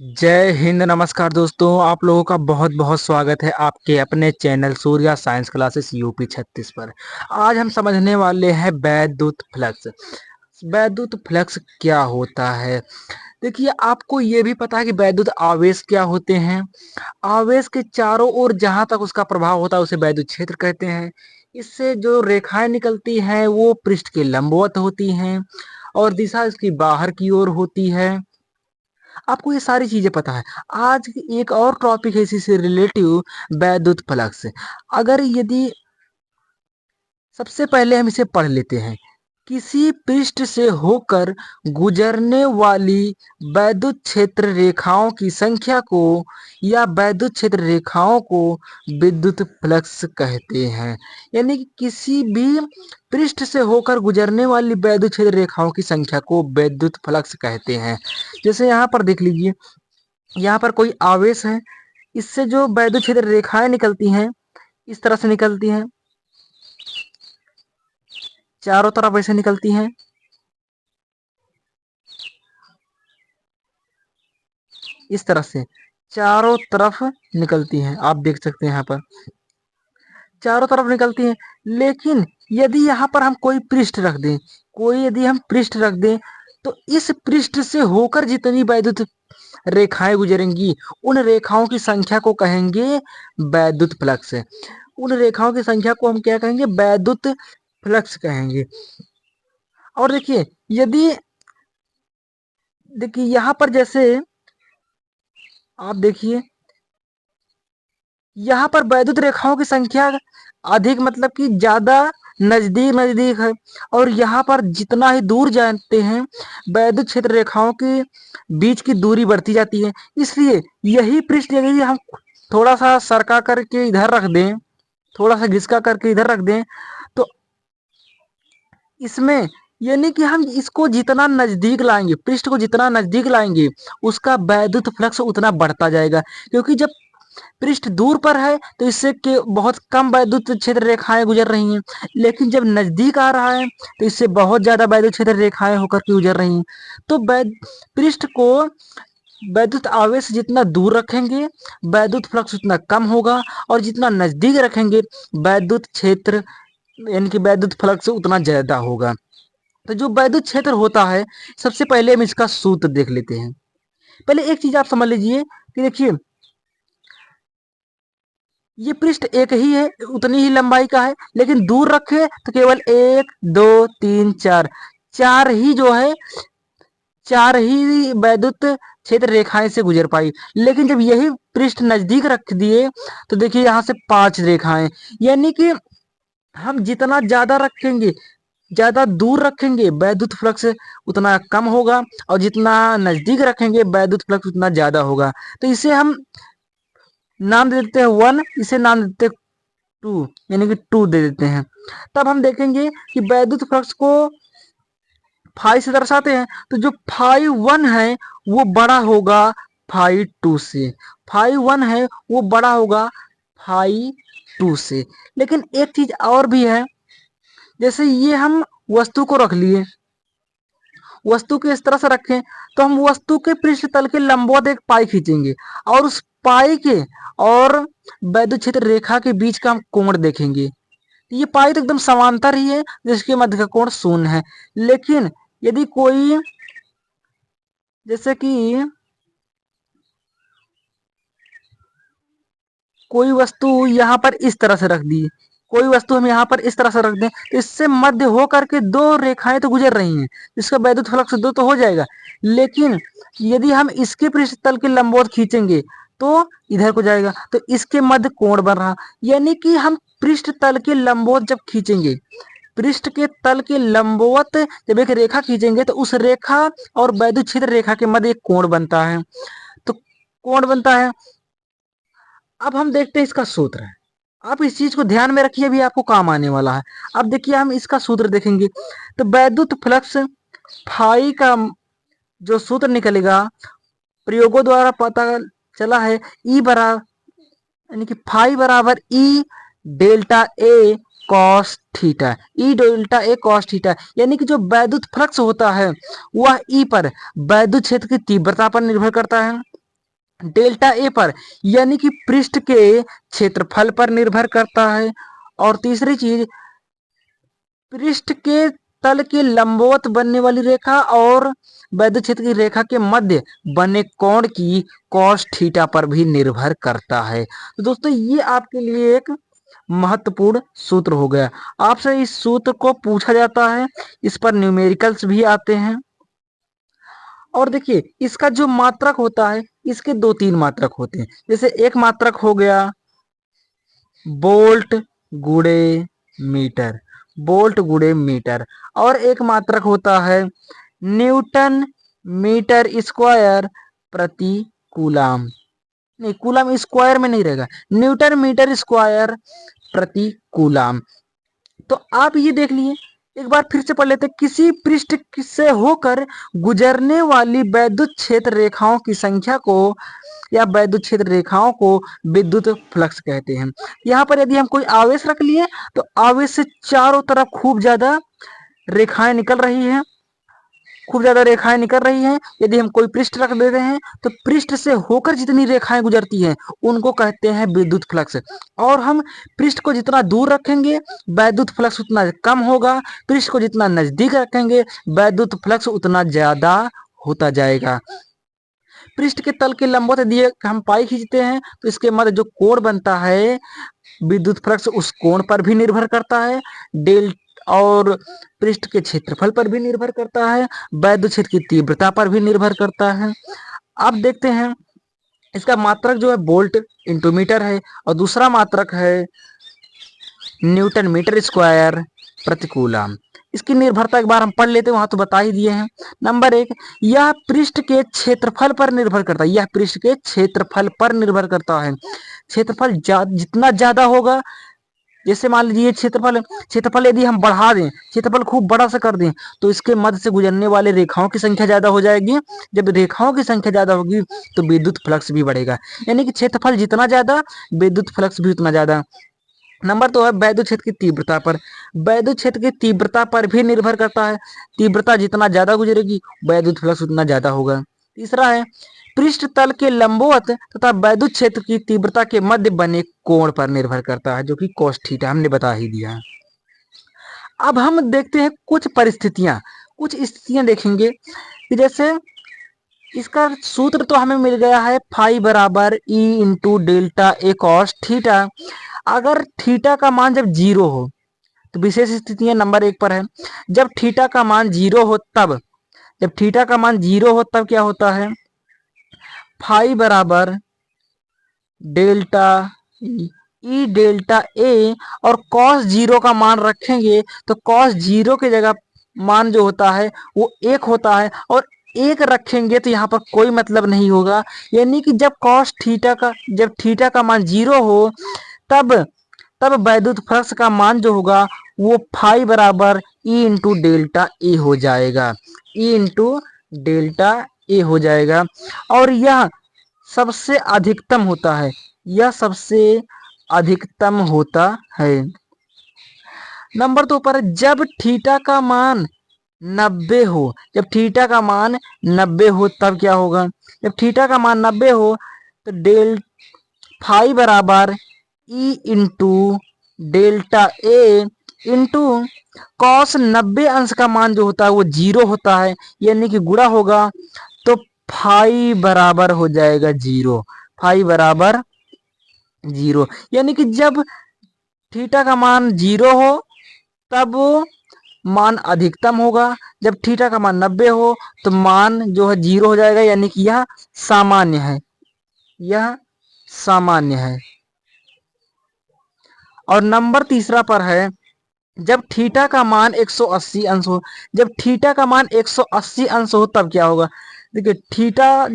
जय हिंद। नमस्कार दोस्तों, आप लोगों का बहुत बहुत स्वागत है आपके अपने channel Surya science classes UP 36 पर। आज हम समझने वाले हैं वैद्युत फ्लक्स। वैद्युत फ्लक्स क्या होता है? देखिए, आपको ये भी पता है कि वैद्युत आवेश क्या होते हैं। आवेश के चारों ओर जहां तक उसका प्रभाव होता है उसे वैद्युत क्षेत्र कहते हैं। इससे जो रेखाएं निकलती हैं वो पृष्ठ के लंबवत होती हैं और दिशा इसकी बाहर की ओर होती है। आपको ये सारी चीजें पता है। आज एक और टॉपिक है इसी से रिलेटिव, वैद्युत फ्लक्स। अगर यदि सबसे पहले हम इसे पढ़ लेते हैं। किसी पृष्ठ से होकर गुजरने वाली वैद्युत क्षेत्र रेखाओं की संख्या को या वैद्युत क्षेत्र रेखाओं को विद्युत फ्लक्स कहते हैं। यानी कि किसी भी पृष्ठ से होकर गुजरने वाली वैद्युत क्षेत्र रेखाओं की संख्या को विद्युत फ्लक्स कहते हैं। जैसे यहाँ पर देख लीजिए, यहाँ पर कोई आवेश है, इससे जो वैद्युत क्षेत्र रेखाएं निकलती हैं इस तरह से निकलती हैं, चारों तरफ ऐसे निकलती हैं। इस तरह से चारों तरफ निकलती हैं, आप देख सकते हैं यहाँ पर चारों तरफ निकलती हैं। लेकिन यदि यहाँ पर हम कोई पृष्ठ रख दें, यदि हम पृष्ठ रख दें तो इस पृष्ठ से होकर जितनी वैद्युत रेखाएं गुजरेंगी उन रेखाओं की संख्या को कहेंगे वैद्युत फ्लक्स। उन रेखाओं की संख्या को हम क्या कहेंगे? वैद्युत फ्लक्स कहेंगे। और देखिए, यदि देखिए यहाँ पर जैसे आप देखिए, यहाँ पर वैद्युत रेखाओं की संख्या अधिक, मतलब कि ज्यादा नजदीक नजदीक है। और यहाँ पर जितना ही दूर जाते हैं वैद्युत क्षेत्र रेखाओं के बीच की दूरी बढ़ती जाती है। इसलिए यही पृष्ठ यदि हम थोड़ा सा सरका करके इधर रख दें, थोड़ा सा घिसका करके इधर रख दें, तो इसमें यानी कि हम इसको जितना नजदीक लाएंगे, पृष्ठ को जितना नजदीक लाएंगे उसका वैद्युत फ्लक्स उतना बढ़ता जाएगा। क्योंकि जब पृष्ठ दूर पर है तो इससे के बहुत कम वैद्युत क्षेत्र रेखाएं गुजर रही हैं, लेकिन जब नजदीक आ रहा है तो इससे बहुत ज्यादा वैद्युत क्षेत्र रेखाएं होकर के गुजर रही हैं। तो पृष्ठ को वैद्युत आवेश जितना दूर रखेंगे वैद्युत फ्लक्स उतना कम होगा, और जितना नजदीक रखेंगे वैद्युत क्षेत्र यानी कि वैद्युत फ्लक्स उतना ज्यादा होगा। तो जो वैद्युत क्षेत्र होता है, सबसे पहले हम इसका सूत्र देख लेते हैं। पहले एक चीज आप समझ लीजिए कि देखिए, ये पृष्ठ एक ही है, उतनी ही लंबाई का है, लेकिन दूर रखे तो केवल एक दो तीन चार, चार ही जो है, चार ही वैद्युत क्षेत्र रेखाएं से गुजर पाई। लेकिन जब यही पृष्ठ नजदीक रख दिए तो देखिए यहाँ से पांच रेखाएं। यानी कि हम जितना ज्यादा रखेंगे, ज्यादा दूर रखेंगे वैद्युत फ्लक्स उतना कम होगा, और जितना नजदीक रखेंगे वैद्युत फ्लक्स उतना ज्यादा होगा। तो इसे हम नाम दे देते हैं वन, इसे नाम देते हैं टू, यानी कि टू दे देते हैं। तब हम देखेंगे कि वैद्युत फ्लक्स को फाई से दर्शाते हैं, तो जो फाई वन है वो बड़ा होगा फाई टू से, फाई वन है वो बड़ा होगा फाई टू से। लेकिन एक चीज और भी है, जैसे ये हम वस्तु को रख लिए, वस्तु को इस तरह से रखें तो हम वस्तु के पृष्ठ तल के लंबवत एक पाई खींचेंगे, और उस पाई के और वैद्युत क्षेत्र रेखा के बीच का हम कोण देखेंगे। ये पाई तो एकदम समांतर ही है, जिसके मध्य का कोण शून्य है। लेकिन यदि कोई, जैसे कि कोई वस्तु यहाँ पर इस तरह से रख दी, कोई वस्तु हम यहाँ पर इस तरह से रख दें, तो इससे मध्य हो करके दो रेखाएं तो गुजर रही हैं, इसका वैद्युत फ्लक्स दो तो हो जाएगा। लेकिन यदि हम इसके पृष्ठ तल के लंबवत खींचेंगे तो इधर को जाएगा, तो इसके मध्य कोण बन रहा। यानी कि हम पृष्ठ तल के लंबवत जब खींचेंगे, पृष्ठ के तल के लंबवत जब एक रेखा खींचेंगे तो उस रेखा और वैद्युत क्षेत्र रेखा के मध्य एक कोण बनता है। तो कोण बनता है। अब हम देखते हैं इसका सूत्र है। आप इस चीज को ध्यान में रखिए, अभी आपको काम आने वाला है। अब देखिए, हम इसका सूत्र देखेंगे तो वैद्युत फ्लक्स फाई का जो सूत्र निकलेगा, प्रयोगों द्वारा पता चला है, ई बराबर, यानी कि फाई बराबर ई delta A cos theta, E delta A cos theta. यानी कि जो वैद्युत फ्लक्स होता है वह ई पर वैद्युत क्षेत्र की तीव्रता पर निर्भर करता है। डेल्टा ए पर, यानी कि पृष्ठ के क्षेत्रफल पर निर्भर करता है। और तीसरी चीज, पृष्ठ के तल के लंबवत बनने वाली रेखा और वैद्युत क्षेत्र की रेखा के मध्य बने कोण की कॉस थीटा पर भी निर्भर करता है। तो दोस्तों ये आपके लिए एक महत्वपूर्ण सूत्र हो गया। आपसे इस सूत्र को पूछा जाता है, इस पर न्यूमेरिकल्स भी आते हैं। और देखिए इसका जो मात्रक होता है, इसके दो तीन मात्रक होते हैं। जैसे एक मात्रक हो गया वोल्ट गुणे मीटर, वोल्ट गुणे मीटर, और एक मात्रक होता है न्यूटन मीटर स्क्वायर प्रति कूलाम। नहीं, कूलाम स्क्वायर में नहीं रहेगा, न्यूटन मीटर स्क्वायर प्रति कूलाम। तो आप ये देख लिए, एक बार फिर से पढ़ लेते हैं। किसी पृष्ठ से होकर गुजरने वाली वैद्युत क्षेत्र रेखाओं की संख्या को या वैद्युत क्षेत्र रेखाओं को विद्युत फ्लक्स कहते हैं। यहाँ पर यदि हम कोई आवेश रख लिए तो आवेश से चारों तरफ खूब ज्यादा रेखाएं निकल रही हैं, खूब ज्यादा रेखाएं निकल रही हैं। यदि हम कोई पृष्ठ रख देते हैं तो पृष्ठ से होकर जितनी रेखाएं गुजरती हैं उनको कहते हैं विद्युत फ्लक्स। और हम पृष्ठ को जितना दूर रखेंगे वैद्युत फ्लक्स उतना कम होगा, पृष्ठ को जितना नजदीक रखेंगे वैद्युत फ्लक्स उतना ज्यादा होता जाएगा। पृष्ठ के तल के लंबवत यदि हम पाई खींचते हैं तो इसके मध्य जो कोण बनता है विद्युत फ्लक्स उस कोण पर भी निर्भर करता है, डेल और पृष्ठ के क्षेत्रफल पर भी निर्भर करता है, वैद्युत क्षेत्र की तीव्रता पर भी निर्भर करता है। अब देखते हैं इसका मात्रक जो है वोल्ट इंटू मीटर है और दूसरा मात्रक है न्यूटन मीटर स्क्वायर प्रति कूलम। इसकी निर्भरता एक बार हम पढ़ लेते हैं, वहां तो बता ही दिए हैं। नंबर एक, यह पृष्ठ के क्षेत्रफल पर निर्भर करता है, यह पृष्ठ के क्षेत्रफल पर निर्भर करता है। क्षेत्रफल जितना ज्यादा होगा, जैसे मान लीजिए क्षेत्रफल क्षेत्रफल यदि हम बढ़ा दें, क्षेत्रफल खूब बड़ा सा कर दें तो इसके मध्य से गुजरने वाले रेखाओं की संख्या ज्यादा हो जाएगी। जब रेखाओं की संख्या ज्यादा होगी तो विद्युत फ्लक्स भी बढ़ेगा, यानी कि क्षेत्रफल जितना ज्यादा विद्युत फ्लक्स भी उतना ज्यादा। नंबर दो है वैद्युत क्षेत्र की तीव्रता पर, वैद्युत क्षेत्र की तीव्रता पर भी निर्भर करता है। तीव्रता जितना ज्यादा गुजरेगी वैद्युत फ्लक्स उतना ज्यादा होगा। तीसरा है पृष्ठ तल के लंबवत तथा वैद्युत क्षेत्र की तीव्रता के मध्य बने कोण पर निर्भर करता है, जो कि cos थीटा हमने बता ही दिया है। अब हम देखते हैं कुछ परिस्थितियां, कुछ स्थितियां देखेंगे कि जैसे इसका सूत्र तो हमें मिल गया है फाई बराबर E into delta A cos theta. अगर थीटा का मान जब जीरो हो तो विशेष स्थितियां नंबर एक पर है, जब थीटा का मान जीरो हो तब, जब थीटा का मान जीरो हो तब क्या होता है, फाई बराबर डेल्टा ई डेल्टा ए, और कॉस जीरो का मान रखेंगे तो कॉस जीरो की जगह मान जो होता है वो एक होता है, और एक रखेंगे तो यहाँ पर कोई मतलब नहीं होगा। यानी कि जब कॉस थीटा का जब थीटा का मान जीरो हो तब तब वैद्युत फ्लक्स का मान जो होगा वो फाई बराबर ई इंटू डेल्टा ए हो जाएगा, ई इंटू डेल्टा ए हो जाएगा। और यह सबसे अधिकतम होता है, यह सबसे अधिकतम होता है। नंबर दो पर जब थीटा का मान 90 हो, जब थीटा का मान 90 हो तब क्या होगा, जब थीटा का मान 90 हो तो डेल फाई बराबर E into delta A into cos 90 अंश का मान जो होता है वो जीरो होता है, यानी कि गुणा होगा तो फाई बराबर हो जाएगा जीरो, फाई बराबर जीरो। यानी कि जब थीटा का मान जीरो हो तब मान अधिकतम होगा, जब थीटा का मान 90 हो तो मान जो है जीरो हो जाएगा, यानी कि यह सामान्य है, यह सामान्य है। और नंबर तीसरा पर है जब थीटा का मान 180 अंश हो, जब थीटा का मान 180 अंश हो तब क्या होगा। देखिए थीटा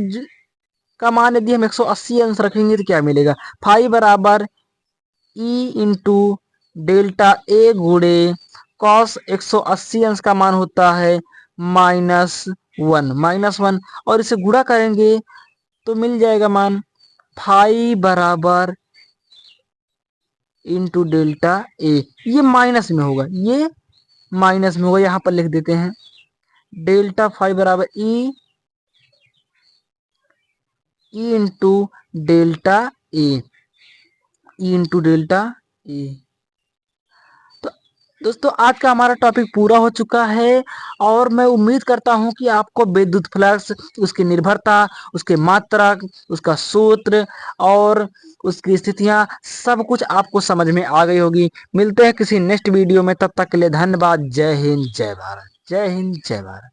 का मान यदि हम 180 अंश रखेंगे तो क्या मिलेगा, फाई बराबर ई इंटू डेल्टा ए गुणे कॉस 180 अंश का मान होता है -1, और इसे गुणा करेंगे तो मिल जाएगा मान फाई बराबर इंटू डेल्टा ए। ये माइनस में होगा, ये माइनस में होगा, यहां पर लिख देते हैं डेल्टा फाई बराबर ई E into delta A, E into delta A. तो दोस्तों आज का हमारा टॉपिक पूरा हो चुका है और मैं उम्मीद करता हूं कि आपको विद्युत फ्लक्स, उसकी निर्भरता, उसके मात्रक, उसका सूत्र और उसकी स्थितियां सब कुछ आपको समझ में आ गई होगी। मिलते हैं किसी नेक्स्ट वीडियो में, तब तक के लिए धन्यवाद। जय हिंद जय भारत, जय हिंद जय भारत।